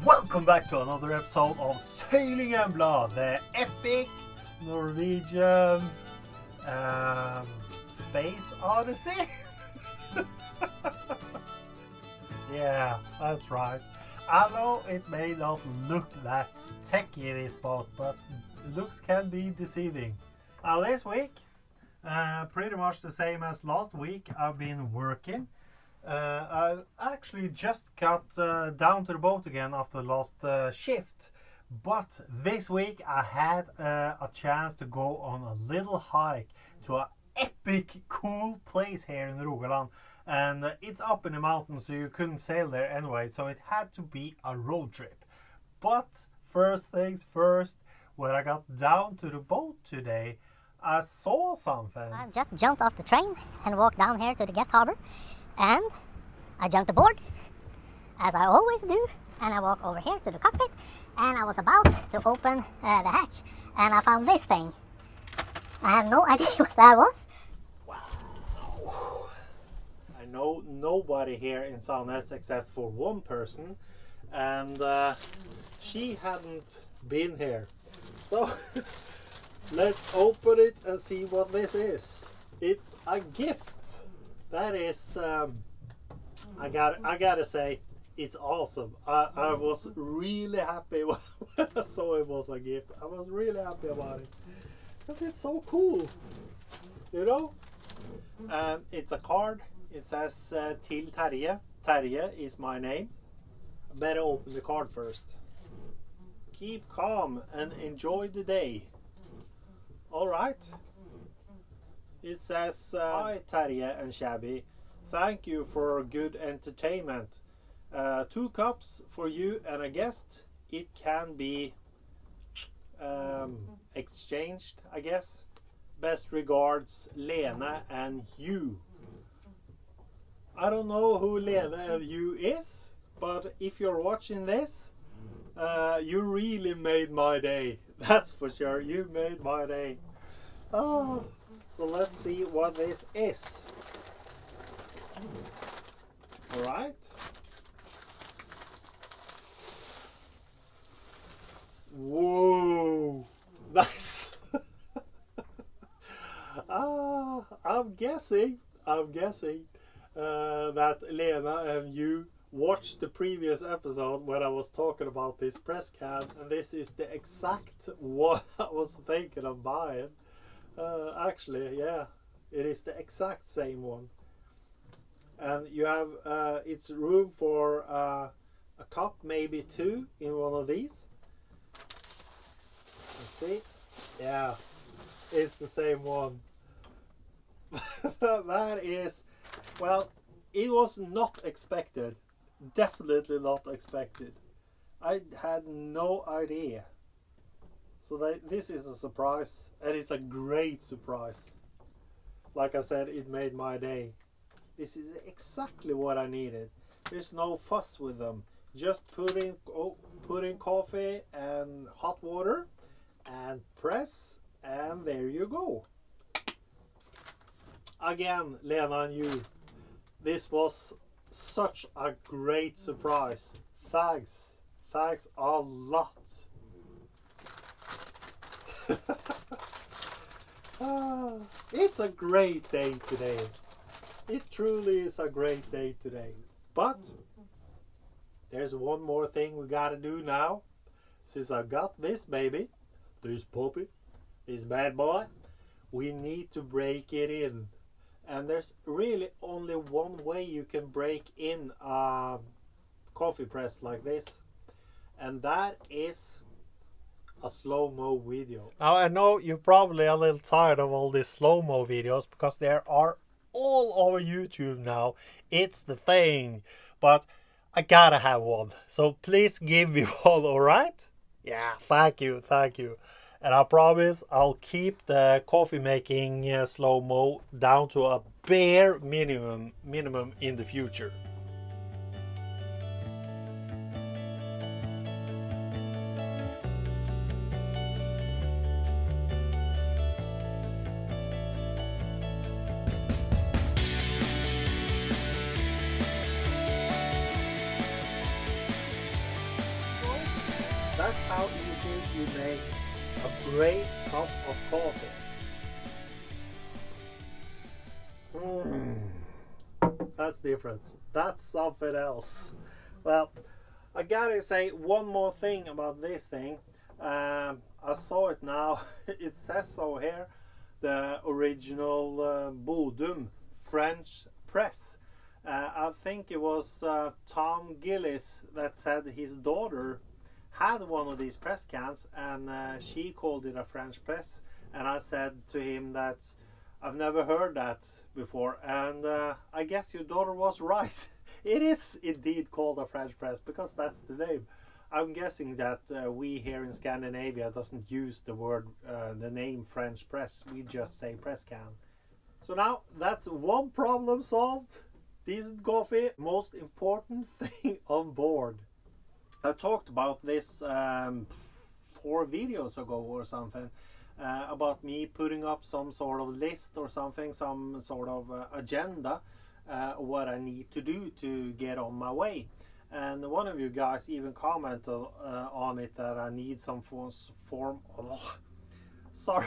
Welcome back to another episode of Sailing Embla, the epic Norwegian space odyssey. Yeah, that's right. I know it may not look that techy, this boat, but looks can be deceiving. Now this week, pretty much the same as last week, I've been working. I actually just got down to the boat again after the last shift. But this week I had a chance to go on a little hike to an epic cool place here in Rogaland. And it's up in the mountains, so you couldn't sail there anyway. So it had to be a road trip. But first things first, when I got down to the boat today, I saw something. I just jumped off the train and walked down here to the guest harbor. And I jumped aboard, as I always do, and I walk over here to the cockpit, and I was about to open the hatch, and I found this thing. I have no idea what that was. Wow. I know nobody here in Sandnes except for one person, and she hadn't been here. So let's open it and see what this is. It's a gift. That is, I gotta say, it's awesome. I was really happy when I saw it was a gift. I was really happy about it because it's so cool, you know. It's a card. It says Til Terje. Terje is my name. I better open the card first. Keep calm and enjoy the day. All right. It says, hi Terje and Shabby, thank you for good entertainment. 2 cups for you and a guest. It can be exchanged, I guess. Best regards, Lena and Hugh. I don't know who Lena and Hugh is, but if you're watching this, you really made my day. That's for sure. You made my day. Oh. So let's see what this is. All right. Whoa, nice. I'm guessing that Lena and you watched the previous episode when I was talking about these press cans, and this is the exact one I was thinking of buying. Actually, yeah, it is the exact same one, and you have it's room for a cup, maybe 2 in one of these. Let's see. Yeah, it's the same one. That is, well, it was not expected. Definitely not expected. I had no idea. So this is a surprise, and it's a great surprise. Like I said, it made my day. This is exactly what I needed. There's no fuss with them. Just put in coffee and hot water and press, and there you go. Again, Lena and you, this was such a great surprise. Thanks a lot. It's a great day today. It truly is a great day today. But there's one more thing we gotta do now. Since I got this baby, this puppy, this bad boy, we need to break it in. And there's really only one way you can break in a coffee press like this, and that is a slow-mo video. Now I know you're probably a little tired of all these slow-mo videos because there are all over YouTube now. It's the thing, but I gotta have one, so please give me one. All right? Yeah, thank you. And I promise I'll keep the coffee making slow-mo down to a bare minimum in the future. how easy you make a great cup of coffee. That's different. That's something else. Well, I gotta say one more thing about this thing. I saw it now. It says so here. The original Bodum French press. I think it was Tom Gillis that said his daughter had one of these press cans, and she called it a French press. And I said to him that I've never heard that before, and I guess your daughter was right. It is indeed called a French press because that's the name. I'm guessing that we here in Scandinavia doesn't use the word, the name French press. We just say press can. So now that's one problem solved. Decent coffee, most important thing on board. I talked about this 4 videos ago or something, about me putting up some sort of list or something, some sort of agenda, what I need to do to get on my way. And one of you guys even commented on it that I need some form of... Sorry.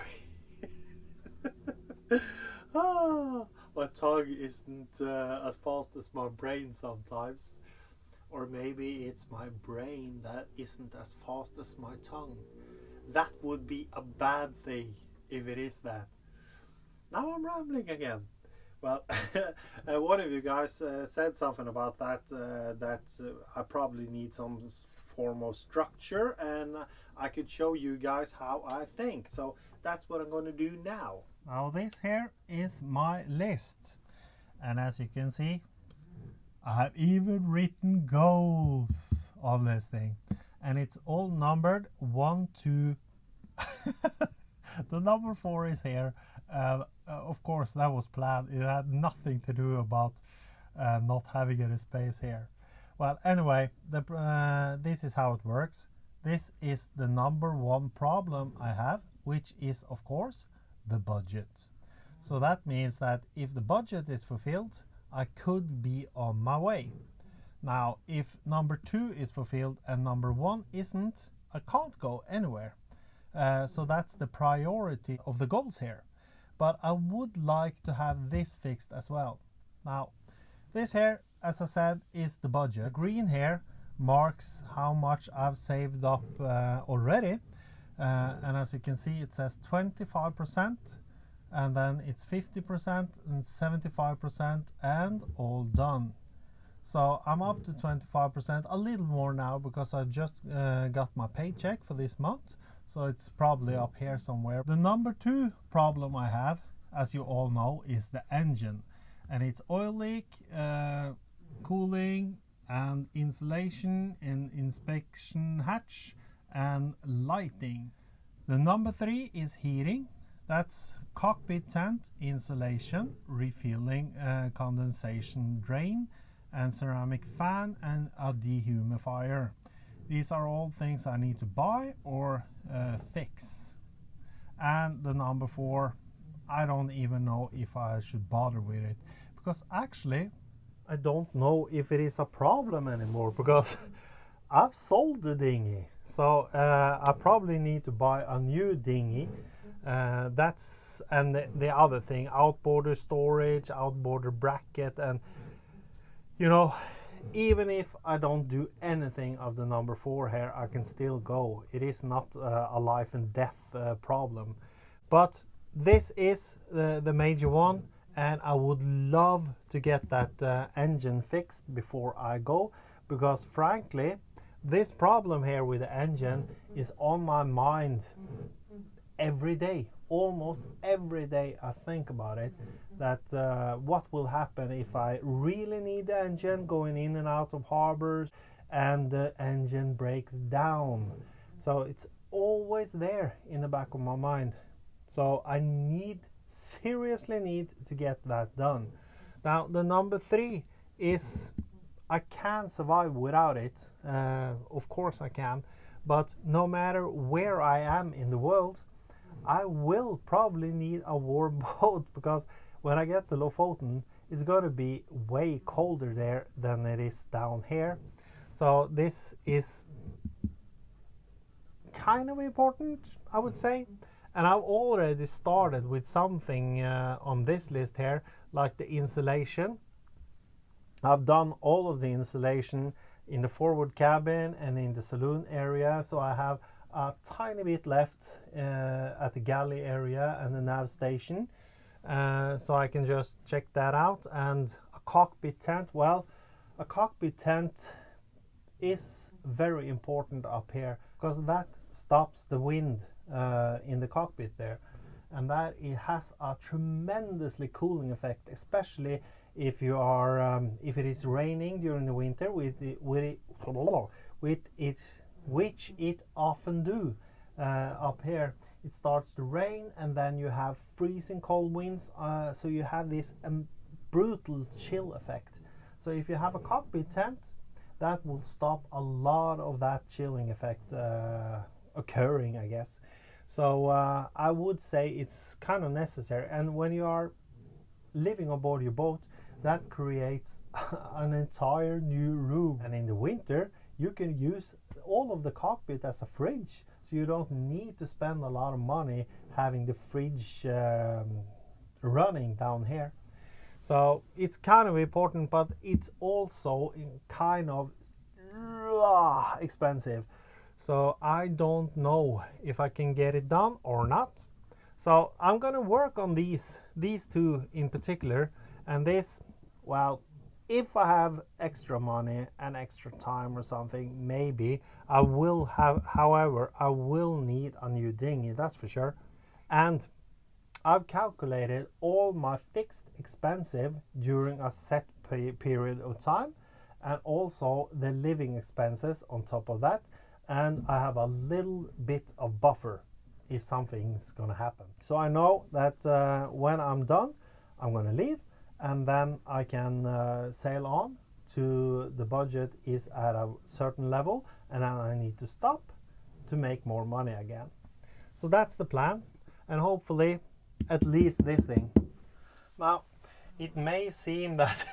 My tongue isn't as fast as my brain sometimes. Or maybe it's my brain that isn't as fast as my tongue. That would be a bad thing if it is that. Now I'm rambling again. Well, one of you guys said something about that, I probably need some form of structure, and I could show you guys how I think. So that's what I'm going to do now. Now this here is my list, and as you can see, I have even written goals on this thing, and it's all numbered 1 to the number 4 is here. Of course that was planned. It had nothing to do about not having any space here. Well, anyway, this is how it works. This is the number 1 problem I have, which is of course the budget. So that means that if the budget is fulfilled, I could be on my way. Now, if number 2 is fulfilled and number 1 isn't, I can't go anywhere. So that's the priority of the goals here. But I would like to have this fixed as well. Now, this here, as I said, is the budget. The green here marks how much I've saved up already. And as you can see, it says 25%, and then it's 50% and 75% and all done. So I'm up to 25%, a little more now because I just got my paycheck for this month. So it's probably up here somewhere. The number 2 problem I have, as you all know, is the engine. And it's oil leak, cooling and insulation in inspection hatch and lighting. The number 3 is heating. That's cockpit tent, insulation, refilling, condensation drain, and ceramic fan and a dehumidifier. These are all things I need to buy or fix. And the number 4, I don't even know if I should bother with it, because actually I don't know if it is a problem anymore, because I've sold the dinghy. So I probably need to buy a new dinghy. That's and the other thing, outboarder storage, outboarder bracket, and you know, even if I don't do anything of the number 4 here, I can still go. It is not a life and death problem. But this is the major one, and I would love to get that engine fixed before I go, because frankly, this problem here with the engine is on my mind every day. Almost every day I think about it, that what will happen if I really need the engine going in and out of harbors and the engine breaks down. So it's always there in the back of my mind. So I seriously need to get that done. Now the number 3 is, I can survive without it. Of course I can, but no matter where I am in the world, I will probably need a warm boat, because when I get to Lofoten, it's going to be way colder there than it is down here. So this is kind of important, I would say. And I've already started with something on this list here, like the insulation. I've done all of the insulation in the forward cabin and in the saloon area, so I have a tiny bit left at the galley area and the nav station, so I can just check that out. And a cockpit tent, well, a cockpit tent is very important up here because that stops the wind in the cockpit there, and that it has a tremendously cooling effect, especially if you are if it is raining during the winter, which it often do up here. It starts to rain and then you have freezing cold winds, so you have this brutal chill effect. So if you have a cockpit tent, that will stop a lot of that chilling effect occurring, I guess. So I would say it's kind of necessary. And when you are living aboard your boat, that creates an entire new room. And in the winter, you can use all of the cockpit as a fridge, so you don't need to spend a lot of money having the fridge running down here. So it's kind of important, but it's also kind of expensive. So I don't know if I can get it done or not. So I'm gonna work on these two in particular. And this, well, if I have extra money and extra time or something, maybe I will have, however, I will need a new dinghy, that's for sure. And I've calculated all my fixed expenses during a set period of time, and also the living expenses on top of that. And I have a little bit of buffer if something's gonna happen. So I know that when I'm done, I'm gonna leave, and then I can sail on to the budget is at a certain level, and then I need to stop to make more money again. So that's the plan, and hopefully at least this thing. Now, it may seem that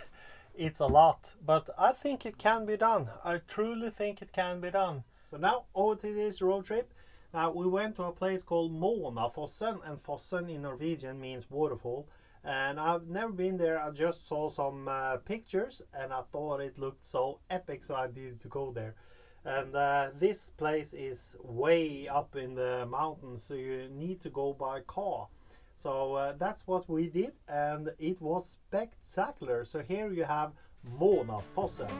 it's a lot, but I think it can be done. I truly think it can be done. So now over to this road trip. Now we went to a place called Månafossen, and Fossen in Norwegian means waterfall. And I've never been there. I just saw some pictures and I thought it looked so epic, so I needed to go there. And this place is way up in the mountains, so you need to go by car. So that's what we did, and it was spectacular. So here you have Månafossen.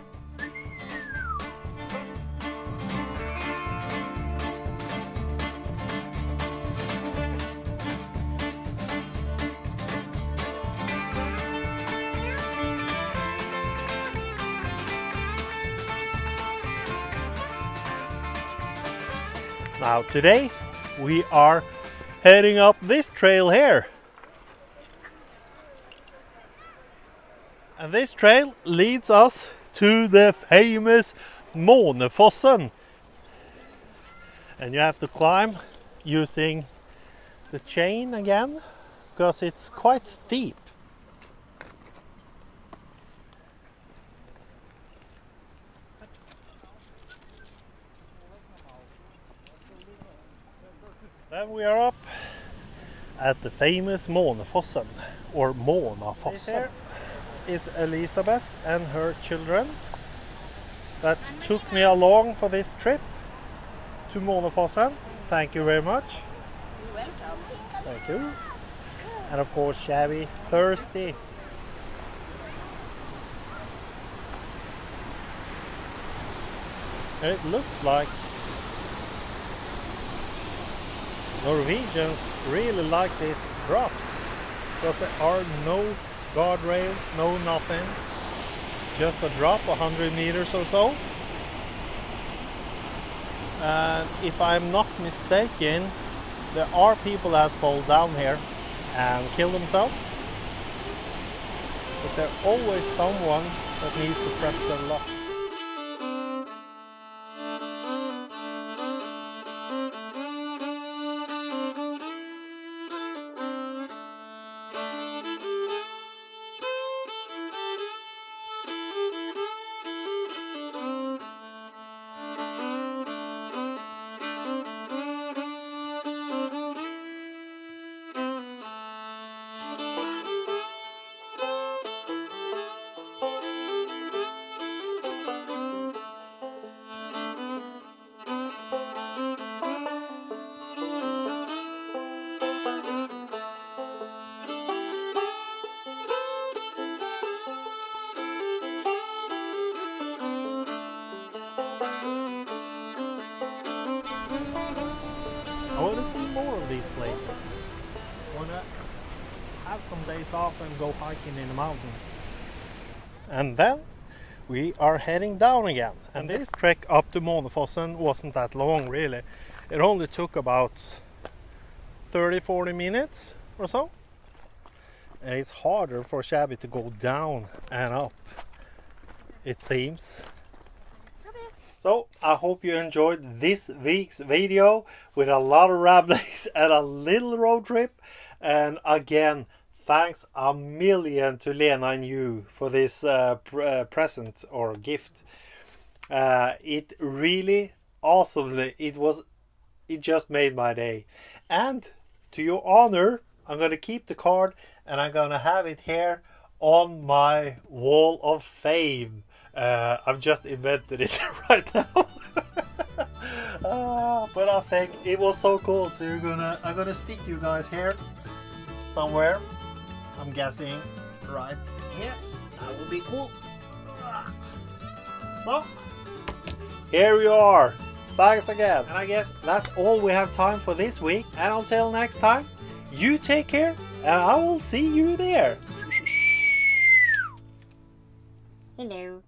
Now today we are heading up this trail here. And this trail leads us to the famous Manafossen. And you have to climb using the chain again, because it's quite steep. Then we are up at the famous Manafossen, or Månafossen. This here is Elizabeth and her children that took me along for this trip to Månafossen. Thank you very much. You're welcome. Thank you. And of course, Shabby, thirsty. And it looks like Norwegians really like these drops, because there are no guardrails, no nothing, just a drop 100 meters or so. And if I'm not mistaken, there are people that fall down here and kill themselves, because there's always someone that needs to press the lock. these places. Wanna have some days off and go hiking in the mountains. And then we are heading down again. And this trek up to Månafossen wasn't that long really. It only took about 30-40 minutes or so. And it's harder for Shabby to go down and up, it seems. So I hope you enjoyed this week's video with a lot of ramblings and a little road trip. And again, thanks a million to Lena and you for this present or gift. It really awesomely, it just made my day. And to your honor, I'm gonna keep the card and I'm gonna have it here on my wall of fame. I've just invented it right now. But I think it was so cool, so I'm gonna stick you guys here somewhere. I'm guessing right here. That would be cool. So here we are. Thanks again. And I guess that's all we have time for this week. And until next time, you take care and I will see you there. Hello.